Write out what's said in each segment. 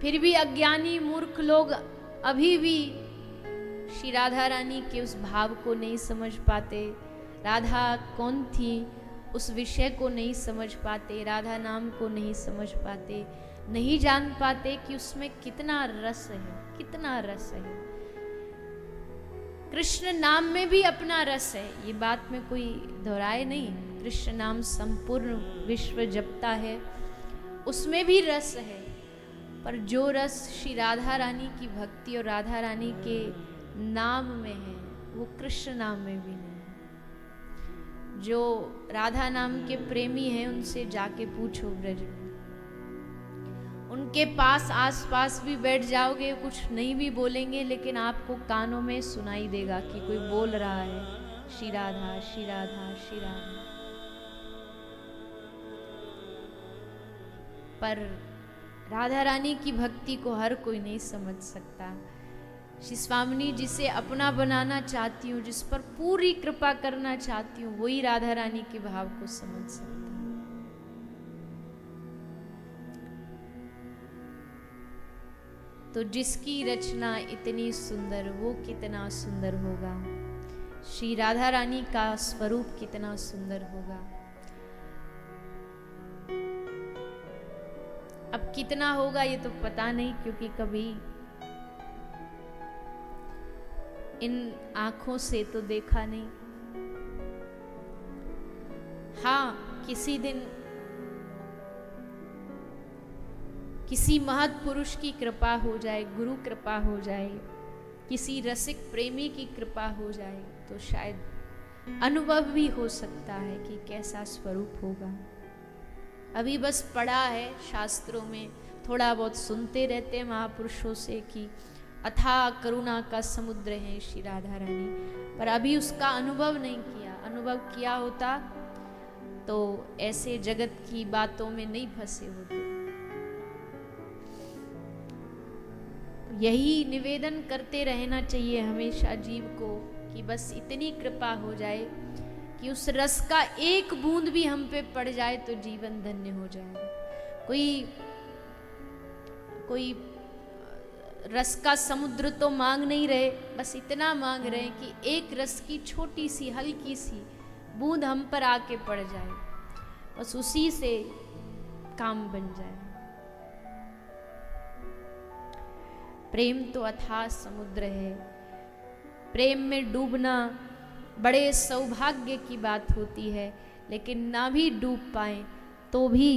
फिर भी अज्ञानी मूर्ख लोग अभी भी श्री राधा रानी के उस भाव को नहीं समझ पाते, राधा कौन थी उस विषय को नहीं समझ पाते, राधा नाम को नहीं समझ पाते, नहीं जान पाते कि उसमें कितना रस है, कितना रस है। कृष्ण नाम में भी अपना रस है, ये बात में कोई दोहराए नहीं। कृष्ण नाम संपूर्ण विश्व जपता है, उसमें भी रस है। पर जो रस श्री राधा रानी की भक्ति और राधा रानी के नाम में है, वो कृष्ण नाम में भी नहीं है। जो राधा नाम के प्रेमी हैं, उनसे जाके पूछो ब्रज में, उनके पास आसपास भी बैठ जाओगे, कुछ नहीं भी बोलेंगे, लेकिन आपको कानों में सुनाई देगा कि कोई बोल रहा है श्री राधा श्री राधा श्री राधा। पर राधा रानी की भक्ति को हर कोई नहीं समझ सकता। श्री स्वामिनी जिसे अपना बनाना चाहती हूँ, जिस पर पूरी कृपा करना चाहती हूँ, वही राधा रानी के भाव को समझ सकता है। तो जिसकी रचना इतनी सुंदर, वो कितना सुंदर होगा। श्री राधा रानी का स्वरूप कितना सुंदर होगा। अब कितना होगा ये तो पता नहीं, क्योंकि कभी इन आंखों से तो देखा नहीं। हाँ, किसी दिन किसी महत् पुरुष की कृपा हो जाए, गुरु कृपा हो जाए, किसी रसिक प्रेमी की कृपा हो जाए, तो शायद अनुभव भी हो सकता है कि कैसा स्वरूप होगा। अभी बस पढ़ा है शास्त्रों में, थोड़ा बहुत सुनते रहते हैं महापुरुषों से कि अथाह करुणा का समुद्र है श्री राधा रानी, पर अभी उसका अनुभव नहीं किया। अनुभव किया होता तो ऐसे जगत की बातों में नहीं फंसे होते। यही निवेदन करते रहना चाहिए हमेशा जीव को कि बस इतनी कृपा हो जाए कि उस रस का एक बूंद भी हम पे पड़ जाए तो जीवन धन्य हो जाए। कोई रस का समुद्र तो मांग नहीं रहे, बस इतना मांग रहे हैं कि एक रस की छोटी सी हल्की सी बूंद हम पर आके पड़ जाए, बस उसी से काम बन जाए। प्रेम तो अथाह समुद्र है। प्रेम में डूबना बड़े सौभाग्य की बात होती है, लेकिन ना भी डूब पाए तो भी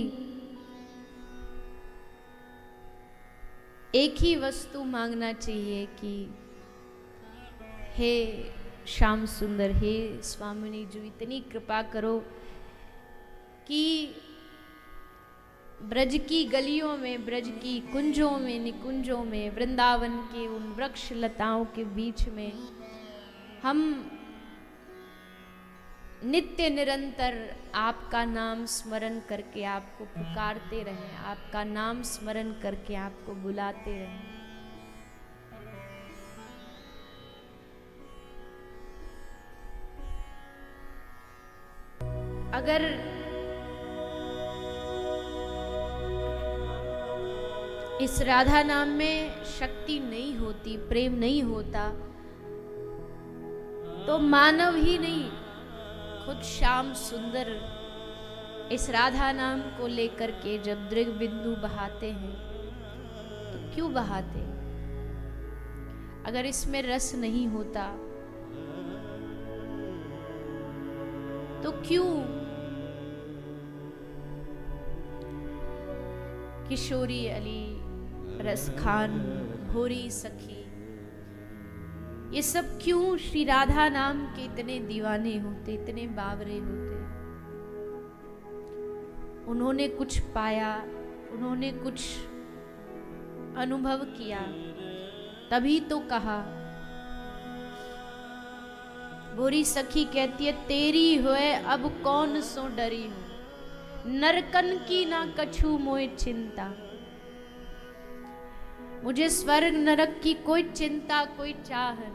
एक ही वस्तु मांगना चाहिए कि हे श्याम सुंदर, हे स्वामिनी जो इतनी कृपा करो कि ब्रज की गलियों में, ब्रज की कुंजों में, निकुंजों में, वृंदावन के उन वृक्ष लताओं के बीच में हम नित्य निरंतर आपका नाम स्मरण करके आपको पुकारते रहें, आपका नाम स्मरण करके आपको बुलाते रहें। अगर इस राधा नाम में शक्ति नहीं होती, प्रेम नहीं होता, तो मानव ही नहीं, खुद श्याम सुंदर इस राधा नाम को लेकर के जब दृग बिंदु बहाते हैं तो क्यों बहाते? अगर इसमें रस नहीं होता तो क्यों किशोरी अली, रस खान, भोरी सखी, ये सब क्यों श्री राधा नाम के इतने दीवाने होते, इतने बावरे होते? उन्होंने कुछ पाया, उन्होंने कुछ अनुभव किया, तभी तो कहा। भोरी सखी कहती है, तेरी होए अब कौन सो डरी हूं, नरकन की ना कछु मोए चिंता। मुझे स्वर्ग नरक की कोई चिंता, कोई चाह नहीं।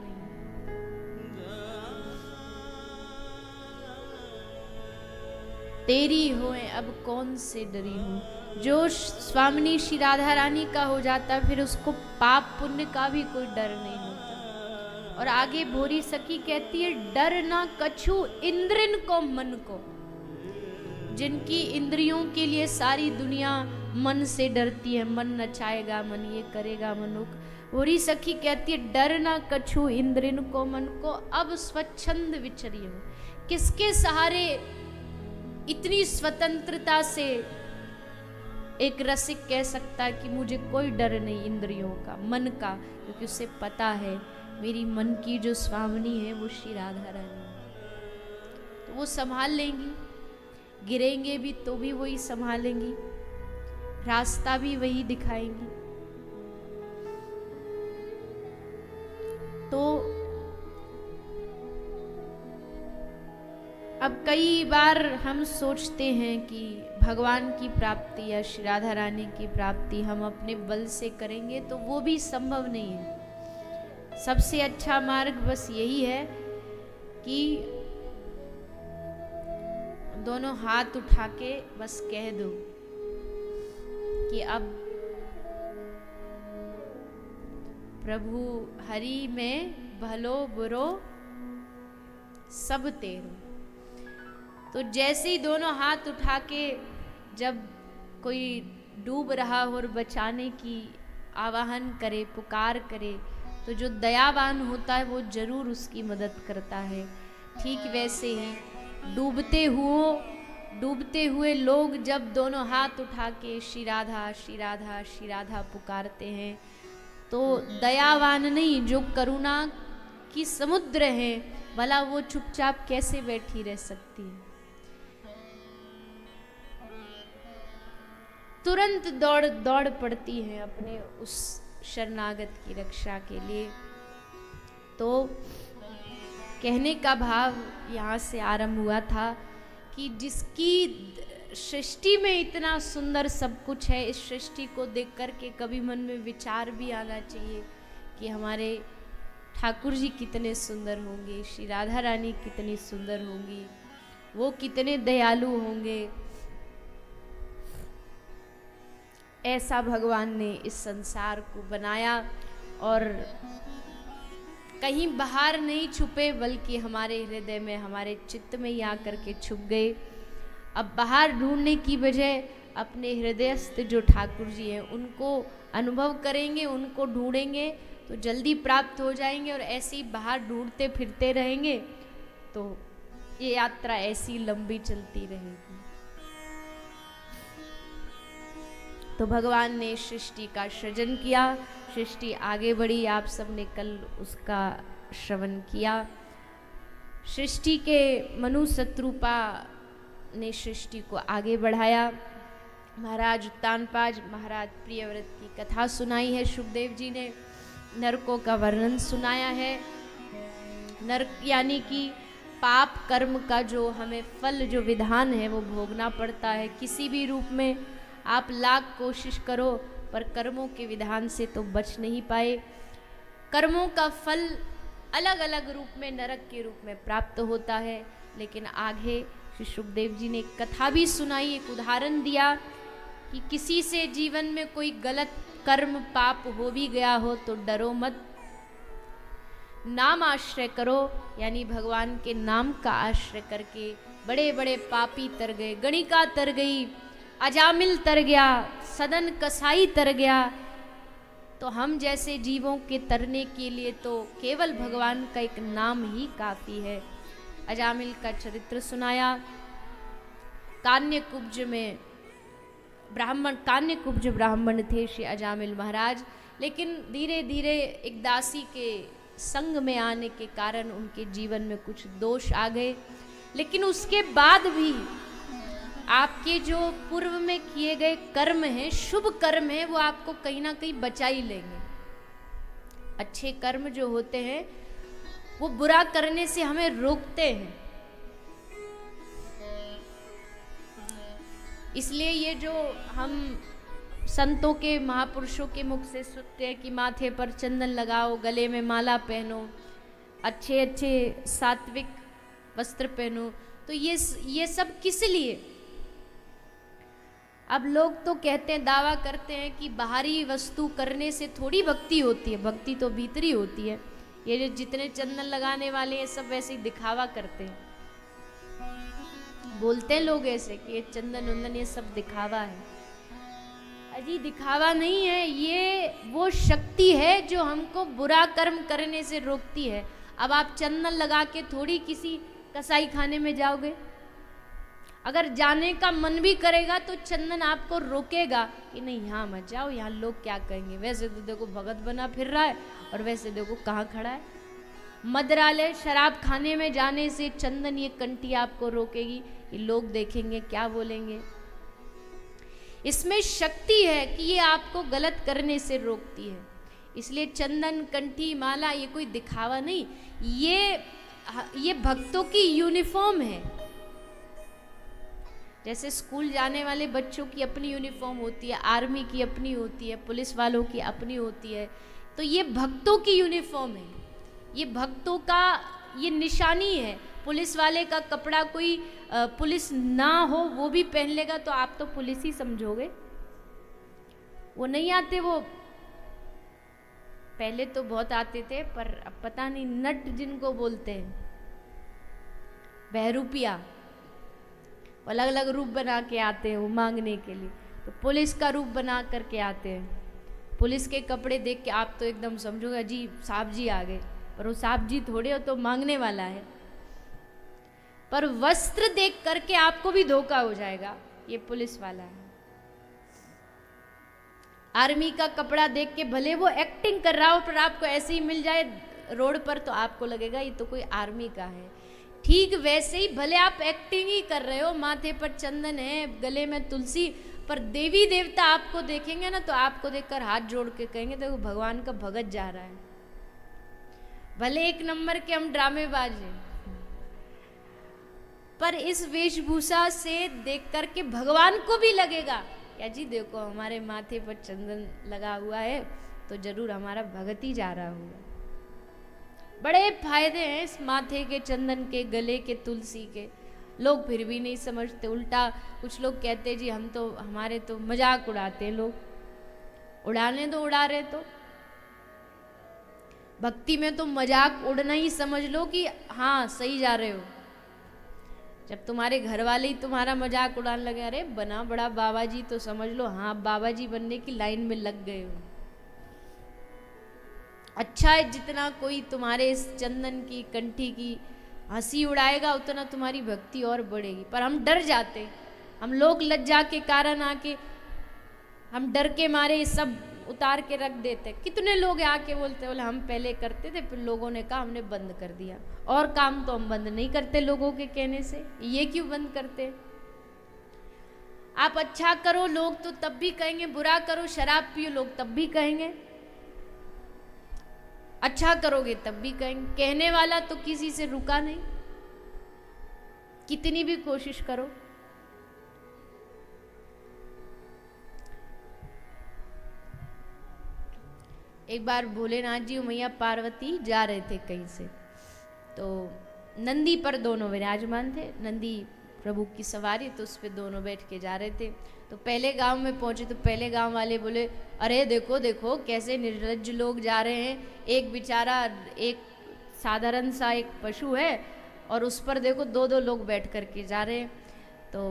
तेरी होए अब कौन से डरी हूँ। जो स्वामिनी श्री राधा रानी का हो जाता है फिर उसको पाप पुण्य का भी कोई डर नहीं होता। और आगे भोरी सखी कहती है, डर ना कछु इंद्रिन को मन को। जिनकी इंद्रियों के लिए सारी दुनिया मन से डरती है, मन नचाएगा, मन ये करेगा, मनुक। भोरी सखी कहती है, डर ना कछु इंद्रिन को मन को, अब स्वच्छंद विचरियो। किसके सहारे इतनी स्वतंत्रता से एक रसिक कह सकता है कि मुझे कोई डर नहीं इंद्रियों का, मन का, क्योंकि उसे पता है मेरी मन की जो स्वामिनी है वो श्री राधा रानी है। तो वो संभाल लेंगी, गिरेंगे भी तो भी वही संभालेंगी, रास्ता भी वही दिखाएंगी। तो अब कई बार हम सोचते हैं कि भगवान की प्राप्ति या श्री राधा रानी की प्राप्ति हम अपने बल से करेंगे, तो वो भी संभव नहीं है। सबसे अच्छा मार्ग बस यही है कि दोनों हाथ उठा के बस कह दो कि अब प्रभु हरि में भलो बुरो सब तेरो। तो जैसे ही दोनों हाथ उठा के जब कोई डूब रहा हो और बचाने की आवाहन करे, पुकार करे, तो जो दयावान होता है वो जरूर उसकी मदद करता है। ठीक वैसे ही डूबते हुए लोग जब दोनों हाथ उठा के श्री राधा श्री राधा श्री राधा पुकारते हैं, तो दयावान नहीं, जो करुणा की समुद्र है, भला वो चुपचाप कैसे बैठी रह सकती है। तुरंत दौड़ पड़ती है अपने उस शरणागत की रक्षा के लिए। तो कहने का भाव यहाँ से आरंभ हुआ था कि जिसकी सृष्टि में इतना सुंदर सब कुछ है, इस सृष्टि को देख कर के कभी मन में विचार भी आना चाहिए कि हमारे ठाकुर जी कितने सुंदर होंगे, श्री राधा रानी कितनी सुंदर होंगी, वो कितने दयालु होंगे। ऐसा भगवान ने इस संसार को बनाया और कहीं बाहर नहीं छुपे, बल्कि हमारे हृदय में, हमारे चित्त में ही आकर के छुप गए। अब बाहर ढूंढने की बजाय अपने हृदयस्थ जो ठाकुर जी हैं उनको अनुभव करेंगे, उनको ढूंढेंगे तो जल्दी प्राप्त हो जाएंगे। और ऐसे ही बाहर ढूंढते फिरते रहेंगे तो ये यात्रा ऐसी लंबी चलती रहेगी। तो भगवान ने सृष्टि का सृजन किया, सृष्टि आगे बढ़ी, आप सबने कल उसका श्रवण किया। सृष्टि के मनु शत्रुपा ने सृष्टि को आगे बढ़ाया। महाराज उत्तानपाद, महाराज प्रियव्रत की कथा सुनाई है, सुखदेव जी ने नरकों का वर्णन सुनाया है। नरक यानी कि पाप कर्म का जो हमें फल, जो विधान है वो भोगना पड़ता है। किसी भी रूप में आप लाख कोशिश करो पर कर्मों के विधान से तो बच नहीं पाए। कर्मों का फल अलग अलग रूप में नरक के रूप में प्राप्त होता है। लेकिन आगे श्री सुखदेव जी ने एक कथा भी सुनाई, एक उदाहरण दिया कि किसी से जीवन में कोई गलत कर्म पाप हो भी गया हो तो डरो मत, नाम आश्रय करो, यानी भगवान के नाम का आश्रय करके बड़े बड़े पापी तर गए, गणिका तर गई, अजामिल तर गया, सदन कसाई तर गया। तो हम जैसे जीवों के तरने के लिए तो केवल भगवान का एक नाम ही काफी है। अजामिल का चरित्र सुनाया। कान्यकुब्ज में कान्यकुब्ज ब्राह्मण थे श्री अजामिल महाराज, लेकिन धीरे धीरे एक दासी के संग में आने के कारण उनके जीवन में कुछ दोष आ गए। लेकिन उसके बाद भी आपके जो पूर्व में किए गए कर्म हैं, शुभ कर्म हैं, वो आपको कहीं ना कहीं बचा ही लेंगे। अच्छे कर्म जो होते हैं वो बुरा करने से हमें रोकते हैं। इसलिए ये जो हम संतों के, महापुरुषों के मुख से सुनते हैं कि माथे पर चंदन लगाओ, गले में माला पहनो, अच्छे अच्छे सात्विक वस्त्र पहनो, तो ये सब किस लिए? अब लोग तो कहते हैं, दावा करते हैं कि बाहरी वस्तु करने से थोड़ी भक्ति होती है, भक्ति तो भीतरी होती है। ये जो जितने चंदन लगाने वाले हैं सब वैसे ही दिखावा करते हैं, बोलते हैं लोग ऐसे कि ये चंदन वंदन ये सब दिखावा है। अजी दिखावा नहीं है, ये वो शक्ति है जो हमको बुरा कर्म करने से रोकती है। अब आप चंदन लगा के थोड़ी किसी कसाई खाने में जाओगे, अगर जाने का मन भी करेगा तो चंदन आपको रोकेगा कि नहीं यहाँ मत जाओ, यहाँ लोग क्या कहेंगे, वैसे तो देखो भगत बना फिर रहा है और वैसे देखो कहाँ खड़ा है। मदरालय शराब खाने में जाने से चंदन ये कंठी आपको रोकेगी, ये लोग देखेंगे क्या बोलेंगे। इसमें शक्ति है कि ये आपको गलत करने से रोकती है। इसलिए चंदन कंठी माला ये कोई दिखावा नहीं, ये भक्तों की यूनिफॉर्म है। जैसे स्कूल जाने वाले बच्चों की अपनी यूनिफॉर्म होती है, आर्मी की अपनी होती है, पुलिस वालों की अपनी होती है, तो ये भक्तों की यूनिफॉर्म है, ये भक्तों का ये निशानी है। पुलिस वाले का कपड़ा कोई पुलिस ना हो वो भी पहन लेगा तो आप तो पुलिस ही समझोगे। वो नहीं आते, वो पहले तो बहुत आते थे पर अब पता नहीं, नट जिनको बोलते हैं, बहरूपिया, अलग अलग रूप बना के आते हैं वो मांगने के लिए, तो पुलिस का रूप बना करके आते हैं। पुलिस के कपड़े देख के आप तो एकदम समझोगे जी साहब जी आ गए, पर वो साहब जी थोड़े हो, तो मांगने वाला है। पर वस्त्र देख करके आपको भी धोखा हो जाएगा, ये पुलिस वाला है। आर्मी का कपड़ा देख के भले वो एक्टिंग कर रहा हो, पर आपको ऐसे ही मिल जाए रोड पर तो आपको लगेगा ये तो कोई आर्मी का है। ठीक वैसे ही भले आप एक्टिंग ही कर रहे हो, माथे पर चंदन है, गले में तुलसी, पर देवी देवता आपको देखेंगे ना तो आपको देखकर हाथ जोड़ के कहेंगे देखो भगवान का भगत जा रहा है। भले एक नंबर के हम ड्रामेबाज हैं, पर इस वेशभूषा से देख करके भगवान को भी लगेगा क्या जी देखो हमारे माथे पर चंदन लगा हुआ है तो जरूर हमारा भगत ही जा रहा होगा। बड़े फायदे हैं इस माथे के चंदन के, गले के तुलसी के। लोग फिर भी नहीं समझते, उल्टा कुछ लोग कहते जी हम तो हमारे तो मजाक उड़ाते हैं लोग। उड़ाने दो, उड़ा रहे तो भक्ति में तो मजाक उड़ना ही समझ लो कि हाँ सही जा रहे हो। जब तुम्हारे घर वाले ही तुम्हारा मजाक उड़ाने लगे, अरे बना बड़ा बाबा जी, तो समझ लो हाँ बाबा जी बनने की लाइन में लग गए हो। अच्छा है जितना कोई तुम्हारे इस चंदन की कंठी की हंसी उड़ाएगा उतना तुम्हारी भक्ति और बढ़ेगी। पर हम डर जाते, हम लोग लज्जा के कारण आके हम डर के मारे ये सब उतार के रख देते। कितने लोग आके बोलते बोले हम पहले करते थे, फिर लोगों ने कहा हमने बंद कर दिया। और काम तो हम बंद नहीं करते लोगों के कहने से, ये क्यों बंद करते? आप अच्छा करो लोग तो तब भी कहेंगे, बुरा करो शराब पियो लोग तब भी कहेंगे, अच्छा करोगे तब भी कहेंगे। कहने वाला तो किसी से रुका नहीं, कितनी भी कोशिश करो। एक बार भोलेनाथ जी मैया पार्वती जा रहे थे कहीं से, तो नंदी पर दोनों विराजमान थे, नंदी प्रभु की सवारी, तो उस पर दोनों बैठ के जा रहे थे। तो पहले गांव में पहुंचे तो पहले गांव वाले बोले अरे देखो देखो कैसे निर्लज्ज लोग जा रहे हैं, एक बेचारा एक साधारण सा एक पशु है और उस पर देखो दो दो लोग बैठ करके जा रहे हैं। तो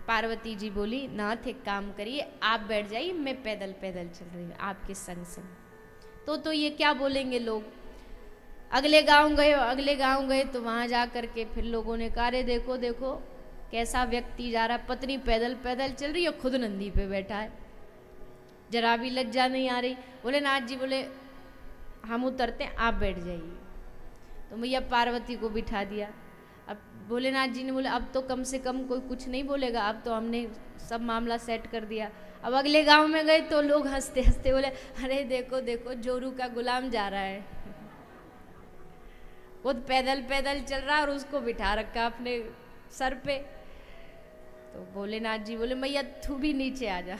पार्वती जी बोली नाथ एक काम करिए आप बैठ जाइए, मैं पैदल पैदल चल रही हूँ आपके संग संग। तो ये क्या बोलेंगे लोग। अगले गांव गए तो वहां जा करके फिर लोगों ने कहा अरे देखो देखो कैसा व्यक्ति जा रहा, पत्नी पैदल पैदल चल रही है, खुद नंदी पे बैठा है, जरा भी लज्जा नहीं आ रही। भोलेनाथ जी बोले हम उतरते हैं आप बैठ जाइए। तो मैया पार्वती को बिठा दिया। अब भोलेनाथ जी ने बोले अब तो कम से कम कोई कुछ नहीं बोलेगा, अब तो हमने सब मामला सेट कर दिया। अब अगले गांव में गए तो लोग हंसते हंसते बोले अरे देखो देखो जोरू का गुलाम जा रहा है, खुद पैदल पैदल चल रहा है और उसको बिठा रखा अपने सर पे। तो भोलेनाथ जी बोले मैया तू भी नीचे आ जा,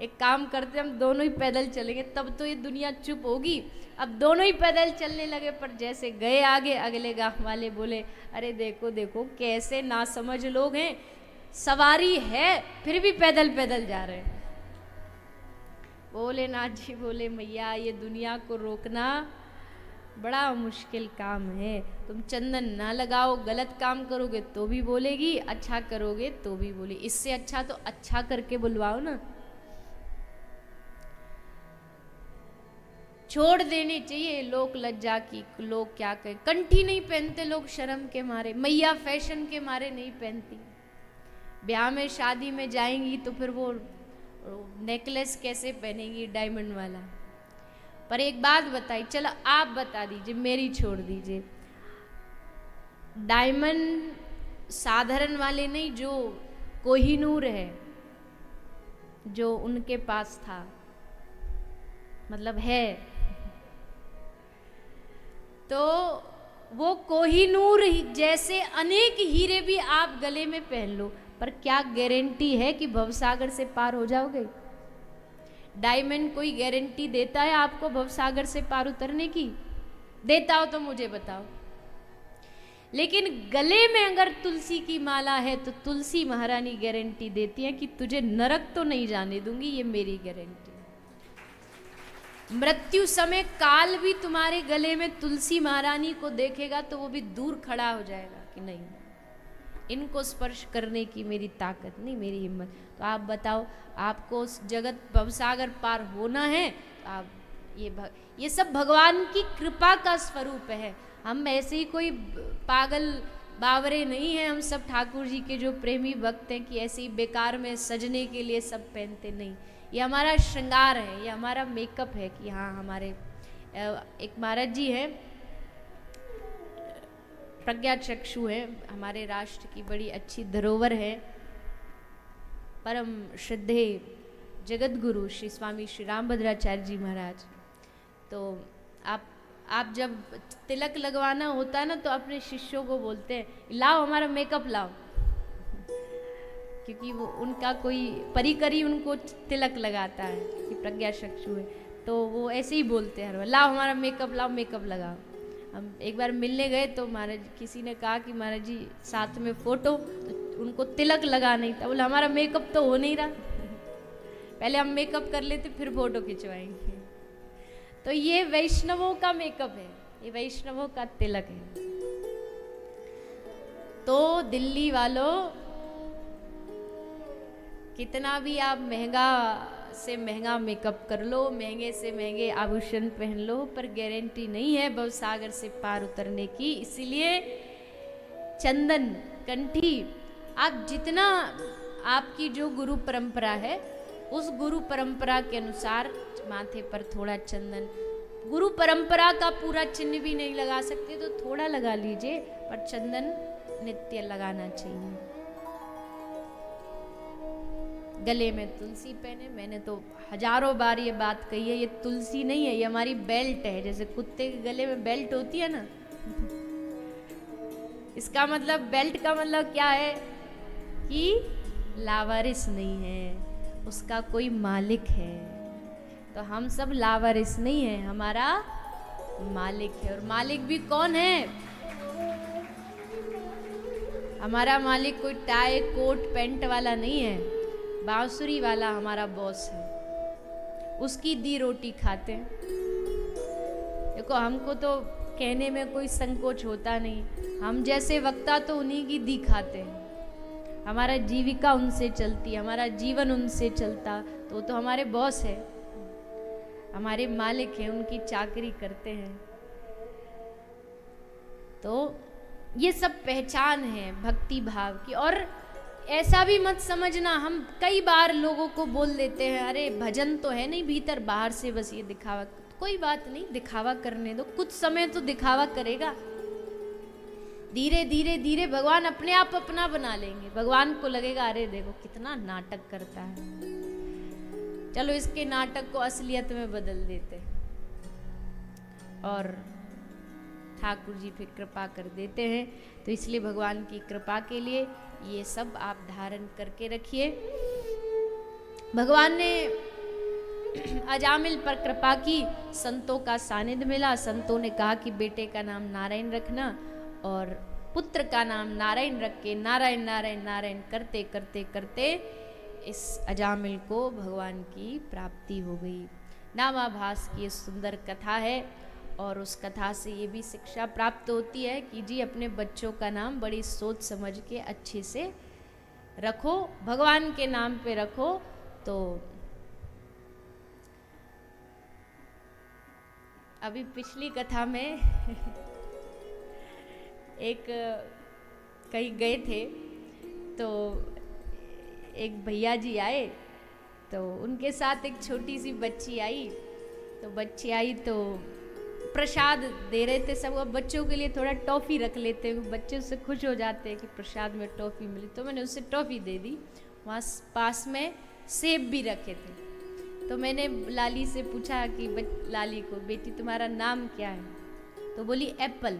एक काम करते हम दोनों ही पैदल चलेंगे तब तो ये दुनिया चुप होगी। अब दोनों ही पैदल चलने लगे, पर जैसे गए आगे अगले गांव वाले बोले अरे देखो देखो कैसे नासमझ लोग हैं, सवारी है फिर भी पैदल पैदल जा रहे हैं। भोलेनाथ जी बोले मैया ये दुनिया को रोकना बड़ा मुश्किल काम है। तुम चंदन ना लगाओ, गलत काम करोगे तो भी बोलेगी, अच्छा करोगे तो भी बोले। इससे अच्छा तो अच्छा करके बुलवाओ ना। छोड़ देनी चाहिए लोक लज्जा की, लोग क्या कहें। कंठी नहीं पहनते लोग शर्म के मारे, मैया फैशन के मारे नहीं पहनती। ब्याह में शादी में जाएंगी तो फिर वो नेकलेस कैसे पहनेंगी डायमंड वाला। पर एक बात बताई, चलो आप बता दीजिए, मेरी छोड़ दीजिए। डायमंड साधारण वाले नहीं, जो कोहिनूर है जो उनके पास था, मतलब है, तो वो कोहिनूर जैसे अनेक हीरे भी आप गले में पहन लो, पर क्या गारंटी है कि भवसागर से पार हो जाओगे? डायमंड कोई गारंटी देता है आपको भवसागर से पार उतरने की? देता हो तो मुझे बताओ। लेकिन गले में अगर तुलसी की माला है तो तुलसी महारानी गारंटी देती है कि तुझे नरक तो नहीं जाने दूंगी, ये मेरी गारंटी। मृत्यु समय काल भी तुम्हारे गले में तुलसी महारानी को देखेगा तो वो भी दूर खड़ा हो जाएगा कि नहीं, इनको स्पर्श करने की मेरी ताकत नहीं, मेरी हिम्मत। तो आप बताओ, आपको उस जगत भवसागर पार होना है तो आप ये सब भगवान की कृपा का स्वरूप है। हम ऐसे ही कोई पागल बावरे नहीं हैं, हम सब ठाकुर जी के जो प्रेमी भक्त हैं कि ऐसे ही बेकार में सजने के लिए सब पहनते नहीं। ये हमारा श्रृंगार है, ये हमारा मेकअप है कि हाँ हमारे एक महाराज जी हैं, प्रज्ञा चक्षु है, हमारे राष्ट्र की बड़ी अच्छी धरोहर है, परम श्रद्धे जगत गुरु श्री स्वामी श्री रामभद्राचार्य जी महाराज। तो आप जब तिलक लगवाना होता है ना तो अपने शिष्यों को बोलते हैं लाओ हमारा मेकअप लाओ, क्योंकि वो उनका कोई परिकरी उनको तिलक लगाता है कि प्रज्ञा चक्षु है, तो वो ऐसे ही बोलते हैं हर बार, लाओ हमारा मेकअप लाओ, मेकअप लगाओ। हम एक बार मिलने गए तो महाराज किसी ने कहा कि महाराज जी साथ में फोटो, तो उनको तिलक लगा नहीं था, बोले हमारा मेकअप तो हो नहीं रहा, पहले हम मेकअप कर लेते फिर फोटो खिंचवाएंगे। तो ये वैष्णवों का मेकअप है, ये वैष्णवों का तिलक है। तो दिल्ली वालों, कितना भी आप महंगा से महंगा मेकअप कर लो, महंगे से महंगे आभूषण पहन लो, पर गारंटी नहीं है भवसागर से पार उतरने की। इसीलिए चंदन कंठी, आप जितना आपकी जो गुरु परंपरा है उस गुरु परंपरा के अनुसार माथे पर थोड़ा चंदन, गुरु परंपरा का पूरा चिन्ह भी नहीं लगा सकते तो थोड़ा लगा लीजिए, पर चंदन नित्य लगाना चाहिए। गले में तुलसी पहने, मैंने तो हजारों बार ये बात कही है, ये तुलसी नहीं है, ये हमारी बेल्ट है। जैसे कुत्ते के गले में बेल्ट होती है ना, इसका मतलब बेल्ट का मतलब क्या है कि लावारिस नहीं है, उसका कोई मालिक है। तो हम सब लावारिस नहीं है, हमारा मालिक है। और मालिक भी कौन है? हमारा मालिक कोई टाई कोट पैंट वाला नहीं है, बांसुरी वाला हमारा बॉस है, उसकी दी रोटी खाते हैं। देखो हमको तो कहने में कोई संकोच होता नहीं, हम जैसे वक्ता तो उन्हीं की दी खाते हैं, हमारा जीविका उनसे चलती, हमारा जीवन उनसे चलता, तो हमारे बॉस है, हमारे मालिक हैं, उनकी चाकरी करते हैं। तो ये सब पहचान है भक्ति भाव की। और ऐसा भी मत समझना, हम कई बार लोगों को बोल देते हैं अरे भजन तो है नहीं भीतर, बाहर से बस ये दिखावा। कोई बात नहीं, दिखावा करने दो, कुछ समय तो दिखावा करेगा, धीरे धीरे धीरे भगवान अपने आप अपना बना लेंगे। भगवान को लगेगा अरे देखो कितना नाटक करता है, चलो इसके नाटक को असलियत में बदल देते हैं, और ठाकुर जी फिर कृपा कर देते हैं। तो इसलिए भगवान की कृपा के लिए ये सब आप धारण करके रखिए। भगवान ने अजामिल पर कृपा की, संतों का सानिध्य मिला, संतों ने कहा कि बेटे का नाम नारायण रखना, और पुत्र का नाम नारायण रख के नारायण नारायण नारायण करते करते करते इस अजामिल को भगवान की प्राप्ति हो गई। नामाभास की सुंदर कथा है और उस कथा से ये भी शिक्षा प्राप्त होती है कि जी अपने बच्चों का नाम बड़ी सोच समझ के अच्छे से रखो, भगवान के नाम पे रखो। तो अभी पिछली कथा में एक कहीं गए थे तो एक भैया जी आए, तो उनके साथ एक छोटी सी बच्ची आई। तो बच्ची आई तो प्रसाद दे रहे थे सब। अब बच्चों के लिए थोड़ा टॉफ़ी रख लेते हैं, बच्चे उससे खुश हो जाते हैं कि प्रसाद में टॉफ़ी मिली। तो मैंने उससे टॉफ़ी दे दी। वहाँ पास में सेब भी रखे थे। तो मैंने लाली से पूछा कि लाली को, बेटी तुम्हारा नाम क्या है? तो बोली एप्पल।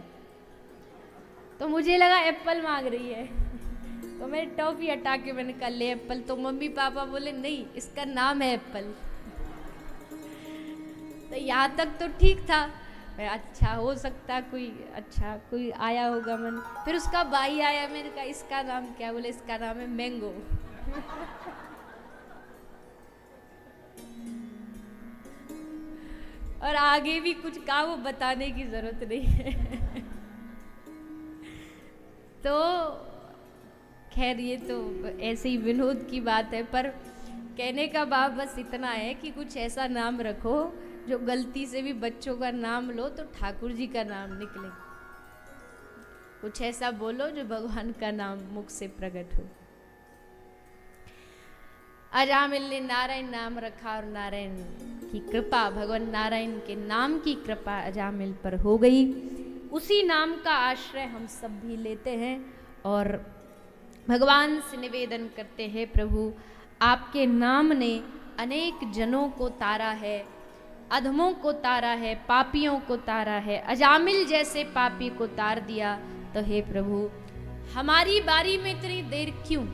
तो मुझे लगा एप्पल मांग रही है। तो मैंने टॉफ़ी हटा के मैंने कहा ले एप्पल। तो मम्मी पापा बोले नहीं, इसका नाम है एप्पल। तो यहाँ तक तो ठीक था। अच्छा हो सकता कोई आया होगा मन। फिर उसका भाई आया, मैंने कहा इसका नाम क्या? बोले इसका नाम है मैंगो। और आगे भी कुछ कहा, वो बताने की जरूरत नहीं है। तो खैर ये तो ऐसे ही विनोद की बात है, पर कहने का भाव बस इतना है कि कुछ ऐसा नाम रखो जो गलती से भी बच्चों का नाम लो तो ठाकुर जी का नाम निकले। कुछ ऐसा बोलो जो भगवान का नाम मुख से प्रकट हो। अजामिल ने नारायण नाम रखा और नारायण की कृपा, भगवान नारायण के नाम की कृपा अजामिल पर हो गई। उसी नाम का आश्रय हम सब भी लेते हैं और भगवान से निवेदन करते हैं, प्रभु आपके नाम ने अनेक जनों को तारा है, अधमों को तारा है, पापियों को तारा है, अजामिल जैसे पापी को तार दिया। तो हे प्रभु हमारी बारी में इतनी देर क्यों?